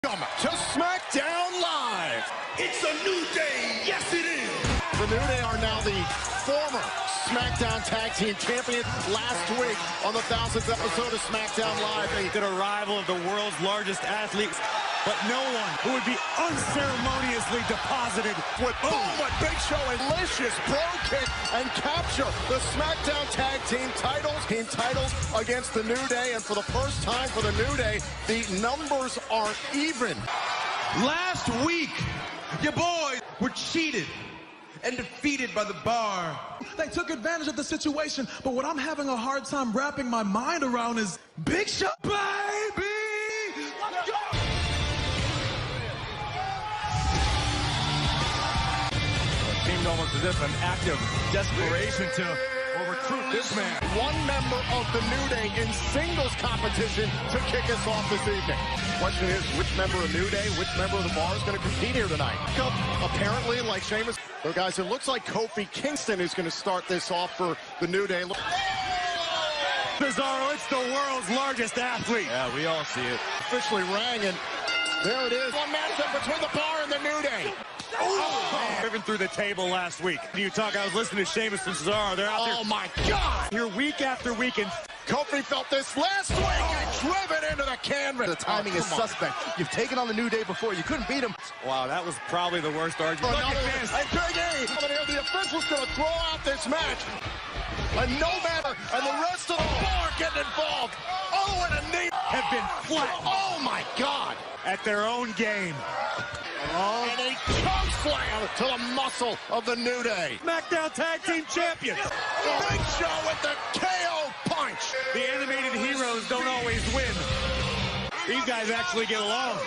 Welcome to SmackDown Live. It's a new day. Yes, it is. The New Day are now the former SmackDown Tag Team Champions. Last week on the 1000th episode of SmackDown Live, they did a rival of the world's largest athletes, but no one who would be unceremoniously deposited with boom, a Big Show, a delicious pro kick, and capture the SmackDown Tag Team titles against the New Day. And for the first time for the New Day, the numbers are even. Last week, your boys were cheated and defeated by the Bar. They took advantage of the situation, but what I'm having a hard time wrapping my mind around is Big Show, baby! Let's go! It seemed almost as if an act of desperation to recruit this man. One member of the New Day in singles competition to kick us off this evening. Question is, which member of New Day, which member of the Bar is going to compete here tonight? Apparently, like Sheamus. So guys, it looks like Kofi Kingston is going to start this off for the New Day. Cesaro, it's the world's largest athlete. Yeah, we all see it. Officially rang, and there it is. One matchup between the Bar and the New Day. Driven through the table last week. You talk, I was listening to Sheamus and Cesaro. They're out there. Oh my God! Here week after week, and Kofi felt this last week and driven into the canvas. The timing is suspect. You've taken on the New Day before. You couldn't beat him. Wow, that was probably the worst argument. Look at this. And Big E, the official's going to throw out this match. And no matter, and the rest of the Bar getting involved. Oh, and a knee. Have been flat. Oh my God. At their own game. And a choke slam to the muscle of the New Day. SmackDown Tag Team Champions. Big Show with the KO punch. The animated heroes don't always win. These guys actually get along.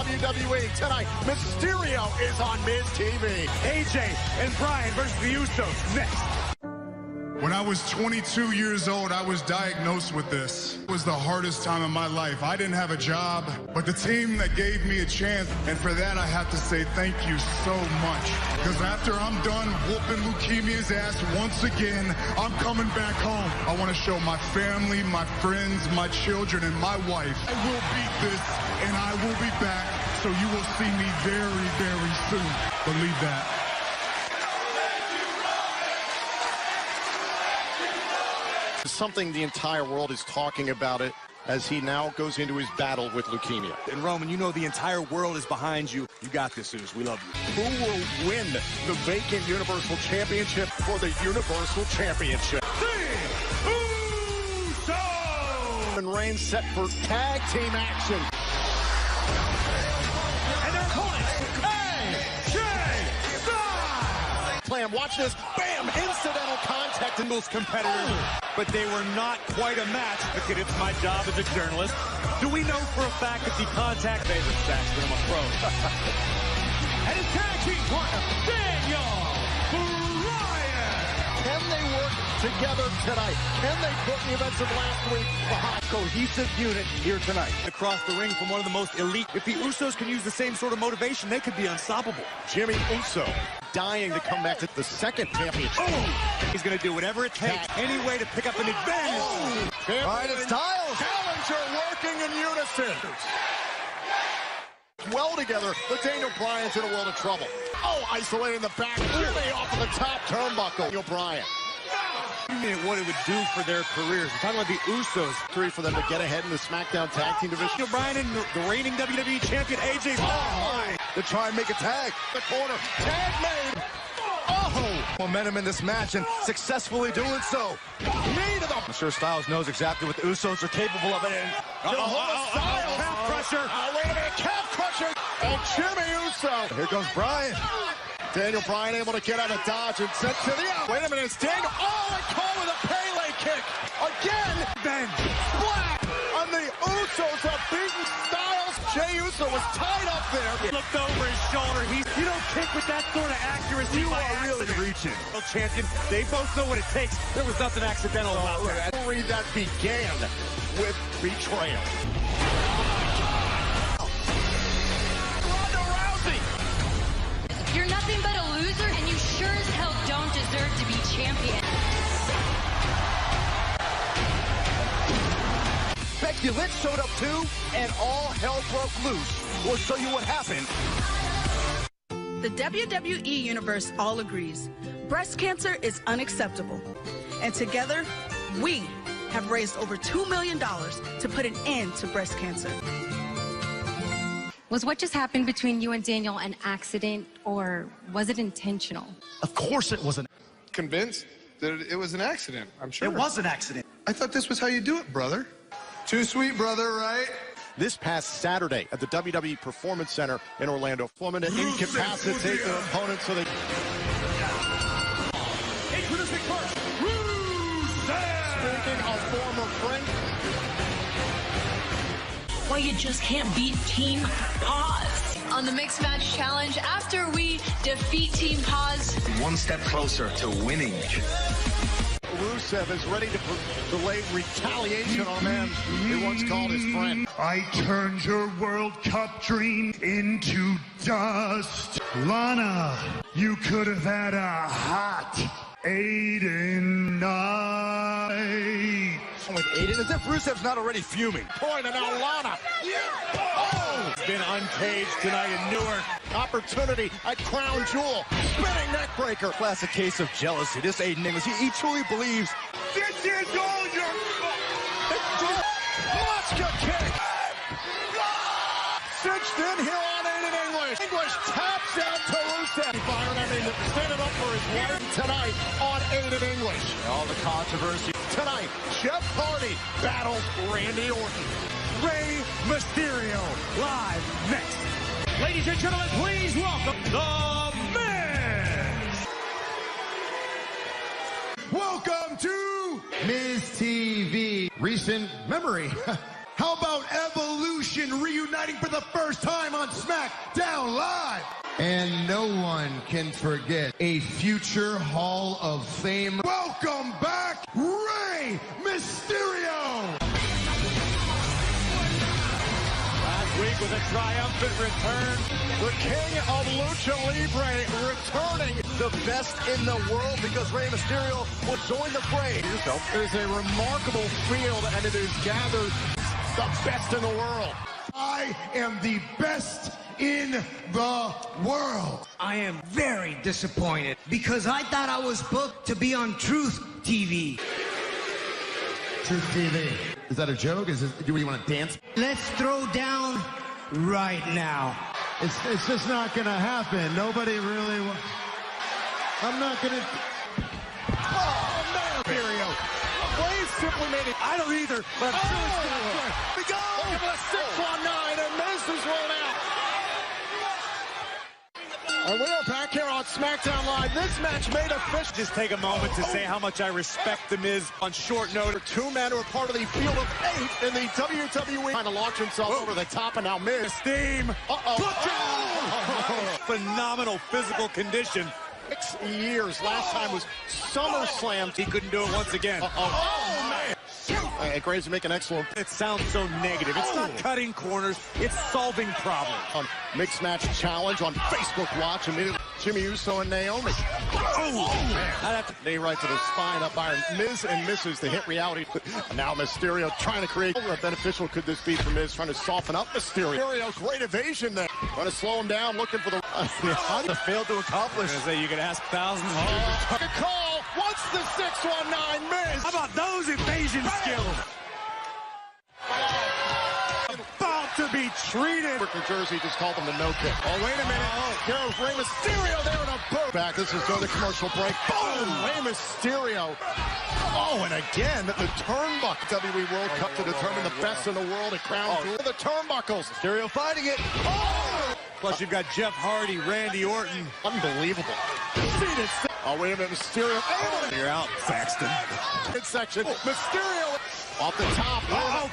WWE tonight, Mysterio is on Miz TV. AJ and Brian versus the Usos next. When I was 22 years old, I was diagnosed with this. It was the hardest time of my life. I didn't have a job, but the team that gave me a chance, and for that I have to say thank you so much. Because after I'm done whooping leukemia's ass once again, I'm coming back home. I want to show my family, my friends, my children, and my wife. I will beat this, and I will be back, so you will see me very, very soon. Believe that. Something the entire world is talking about it as he now goes into his battle with leukemia. And Roman, you know the entire world is behind you. You got this, Zeus. We love you. Who will win the vacant Universal Championship for the Universal Championship? The Usos! And Reigns set for tag team action. And their opponents, AJ Styles! Plan, watch this. Bam! Incidental contact in those competitors. But they were not quite a match. Okay, it's my job as a journalist. Do we know for a fact that the contact favorite stats that I'm a pro? And his tag team partner, Daniel Bryan! Can they work together tonight? Can they put the events of last week behind? Cohesive unit here tonight. Across the ring from one of the most elite. If the Usos can use the same sort of motivation, they could be unstoppable. Jimmy Uso dying to come back to the second championship. Oh! He's going to do whatever it takes, any way to pick up an advantage. Oh! All right, it's Styles. Challenger working in unison. Well together, but Daniel Bryan's in a world of trouble. Oh, isolating the back. Jimmy off of the top turnbuckle. Daniel Bryan. What it would do for their careers. We're talking about the Usos. Three for them to get ahead in the SmackDown Tag Team division. Daniel Bryan and the reigning WWE champion AJ. Oh, To try and make a tag. The corner. Tag made. Oh! Momentum in this match and successfully doing so. Knee to the... I'm sure Styles knows exactly what the Usos are capable of. And Styles. Calf crusher. Wait a minute. Calf crusher. And Jimmy Uso. Here comes Bryan. Daniel Bryan able to get out of dodge and sent to the out. Wait a minute. It's Daniel. Oh, and call with a Pele kick. Again. Then. Splat. And the Usos have beaten Styles. Jey Uso was tied up there. Looked over his shoulder. You don't kick with that sort of accuracy. You by are really accident. reaching. Champion. They both know what it takes. There was nothing accidental about that. Story that began with betrayal. Ronda Rousey. You're nothing but a loser, and you sure as hell don't deserve to be champion. Becky The Elite showed up too, and all hell broke loose. We'll show you what happened. The WWE Universe all agrees. Breast cancer is unacceptable. And together, we have raised over $2 million to put an end to breast cancer. Was what just happened between you and Daniel an accident, or was it intentional? Of course it wasn't. Convinced that it was an accident, I'm sure. It was an accident. I thought this was how you do it, brother. Too sweet, brother, right? This past Saturday at the WWE Performance Center in Orlando, woman to incapacitate their opponents so they... Introducing first, Speaking of former friend... Well, you just can't beat Team Paz. On the Mixed Match Challenge, after we defeat Team Paz, One step closer to winning. Rusev is ready to delay retaliation on a man he once called his friend. I turned your World Cup dream into dust. Lana, you could have had a hot Aiden night. With Aiden, as if Rusev's not already fuming. Point, and now Lana. Oh! It's been uncaged tonight in Newark. Opportunity at Crown Jewel. Spinning neck breaker. Classic case of jealousy. This Aiden English, he truly believes. This is all your fault. Alaska kick. Cinched in here on Aiden English. English taps out to Rusev. Standing up for his wife tonight on Aiden English. All the controversy. Tonight, Jeff Hardy battles Randy Orton. Rey Mysterio live next. Ladies and gentlemen, please welcome the Miz. Welcome to Miz TV. Recent memory. How about Evolution reuniting for the first time on SmackDown Live? And no one can forget a future Hall of Fame. Welcome back, Rey Mysterio! Last week was a triumphant return. The king of Lucha Libre returning. The best in the world because Rey Mysterio will join the fray. It is a remarkable field, and it is gathered the best in the world. I am the best in the world. I am very disappointed because I thought I was booked to be on Truth TV. Truth TV. Is that a joke? Do you want to dance? Let's throw down right now. It's just not going to happen. Nobody really I'm not going to... Oh, man, Mysterio. Blaze simply made it. I don't either, but I'm sure it's going to work. We go. Look at the 619, and Miz is rolled out. And we are back here on SmackDown Live. This match made official. Just take a moment to say how much I respect The Miz on short notice. Two men who are part of the field of 8 in the WWE. Trying to launch himself over the top, and now Miz. Steam. Phenomenal physical condition. 6 years. Last time was SummerSlam. He couldn't do it once again. Oh, man. Hey, Graves, you make an excellent. It sounds so negative. It's not cutting corners. It's solving problems. On Mixed Match Challenge on Facebook Watch, immediately Jimmy Uso and Naomi. Oh, man. Knee right to the spine up by Miz and misses the hit reality. Now Mysterio trying to create. How beneficial could this be for Miz, trying to soften up Mysterio? Mysterio, great evasion there. Trying to slow him down, looking for the... failed to accomplish. You could ask thousands. Good call. What's the 619 Miz? How about those evasion skills? About to be treated. New Jersey just called them the no kick. Oh, wait a minute. Here's Rey Mysterio there in a boot. Back. This is going to commercial break. Boom! Rey Mysterio. Oh, and again, the turnbuckle. WWE World Cup to determine the best in the world at Crown Jewel. The turnbuckles. Mysterio fighting it. Oh! Plus, you've got Jeff Hardy, Randy Orton. Unbelievable. Oh, wait a minute. Mysterio. Oh, You're out, Saxton. Midsection. Mysterio off the top. Oh,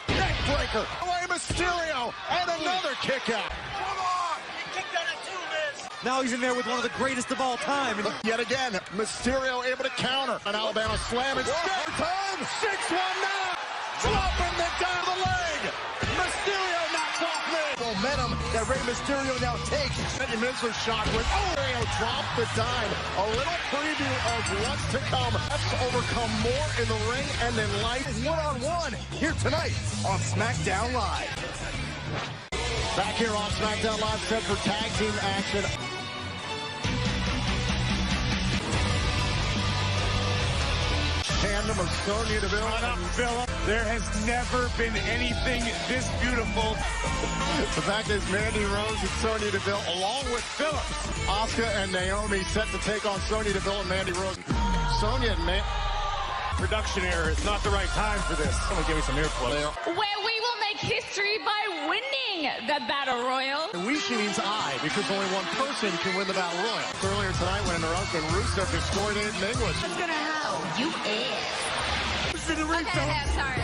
neck breaker. Away Mysterio. And another kick out. Come on! You kicked out at 2, Miz! Now he's in there with one of the greatest of all time. And yet again, Mysterio able to counter. An Alabama slam. It's time. 619. Dropping the down the leg. Mysterio knocks off Miz. Momentum that Rey Mysterio now takes. Eddie Miz shot with Oreo dropped the dime. A little preview of what's to come. Let's overcome more in the ring and in life. One-on-one here tonight on SmackDown Live. Back here on SmackDown Live, set for tag team action. Tandem of Sonya Deville. There has never been anything this beautiful. The fact is, Mandy Rose and Sonya Deville, along with Phillips, Asuka and Naomi, set to take on Sonya Deville and Mandy Rose. Sonya and Production error. It's not the right time for this. I'm gonna give me some earplugs. Where we will make history by winning the Battle Royal. We, she means I, because only one person can win the Battle Royal. Earlier tonight, when her husband Rusev destroyed Aiden English. What's gonna happen? You is. Okay, sorry.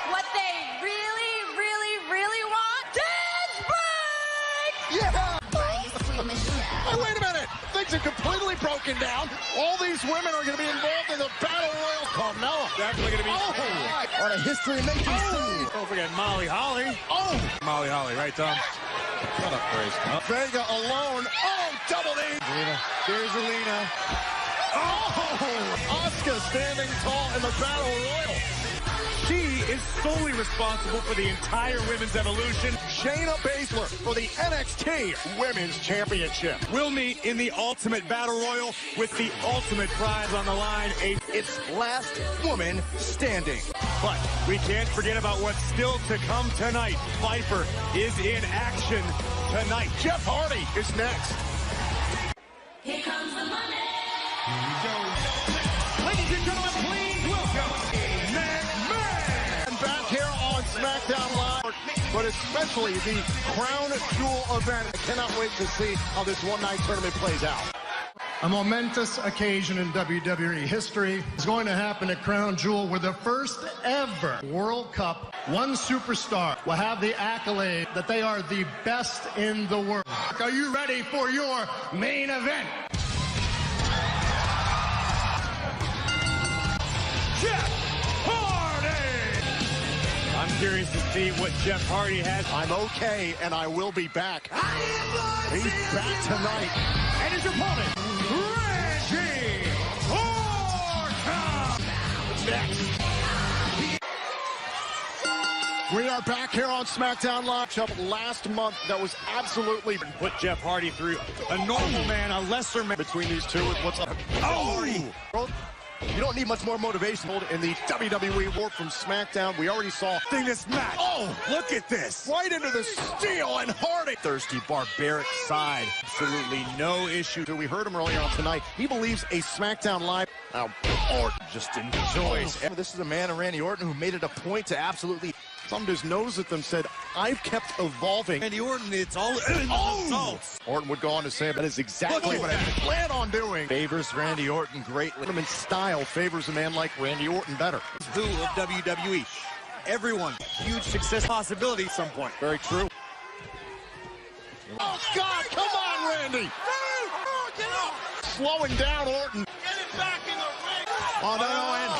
What they really want is break! Yeah! Oh, wait a minute! Things are completely broken down. All these women are going to be involved in the Battle Royal. Carmella. Definitely going to be. Oh! On a history-making scene. Don't forget Molly Holly. Oh! Molly Holly, right, Tom? Shut up, Grace. Vega alone. Oh, double D. Here's Alina. Oh! Asuka standing tall in the Battle Royal. She is solely responsible for the entire women's evolution. Shayna Baszler for the NXT Women's Championship. We'll meet in the Ultimate Battle Royal with the ultimate prize on the line. It's last woman standing. But we can't forget about what's still to come tonight. Viper is in action tonight. Jeff Hardy is next. Here comes the money. Here we go. Ladies and gentlemen, please welcome And back here on SmackDown Live, but especially the Crown Jewel event. I cannot wait to see how this one-night tournament plays out. A momentous occasion in WWE history is going to happen at Crown Jewel, where the first ever World Cup, one superstar will have the accolade that they are the best in the world. Are you ready for your main event? Jeff Hardy! I'm curious to see what Jeff Hardy has. I'm okay, and I will be back. He's back tonight. And his opponent, Randy Orton! Next. We are back here on SmackDown Live. Last month, that was absolutely Put Jeff Hardy through a normal man, a lesser man. between these two. What's up? Oh! You don't need much more motivation. In the WWE War from SmackDown, we already saw This match. Oh, Look at this. right into the steel, and Hardy. Thirsty, barbaric side. Absolutely no issue. We heard him earlier on tonight. He believes a SmackDown Live. Now, Orton Just enjoys. This is a man of Randy Orton who made it a point to absolutely thumbed his nose at them, said, I've kept evolving. Randy Orton, it's all results. Orton would go on to say, that is exactly what I plan on doing. favors Randy Orton greatly. Him in style favors a man like Randy Orton better. Who of WWE? Everyone. Huge success possibility at some point. Very true. Oh, God, come on, Randy. Get up! Slowing down Orton. Get it back in the ring! Oh, no, and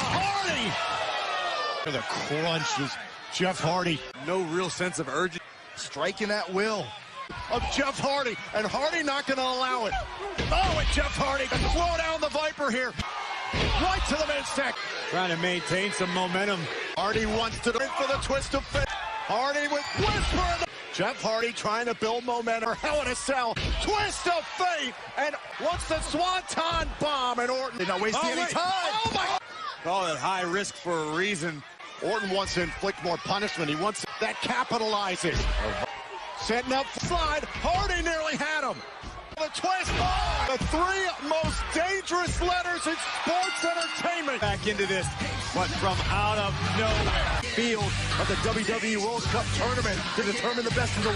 Hardy. The crunch is Jeff Hardy. No real sense of urgency. Striking at will. Of Jeff Hardy, and Hardy not going to allow it. Oh, and Jeff Hardy can throw down the Viper here. Right to the midstick. Trying to maintain some momentum. Hardy wants to in for the twist of fate. Hardy with whisper. Jeff Hardy trying to build momentum. Hell in a Cell. Twist of fate. And wants the Swanton bomb. And Orton They're not wasting any time. Oh, my. Call it high risk for a reason. Orton wants to inflict more punishment. He wants that capitalizes. Setting up slide. Hardy nearly had him. The twist. The three most dangerous letters in sports entertainment. Back into this, but from out of nowhere. Field of the WWE World Cup tournament to determine the best in the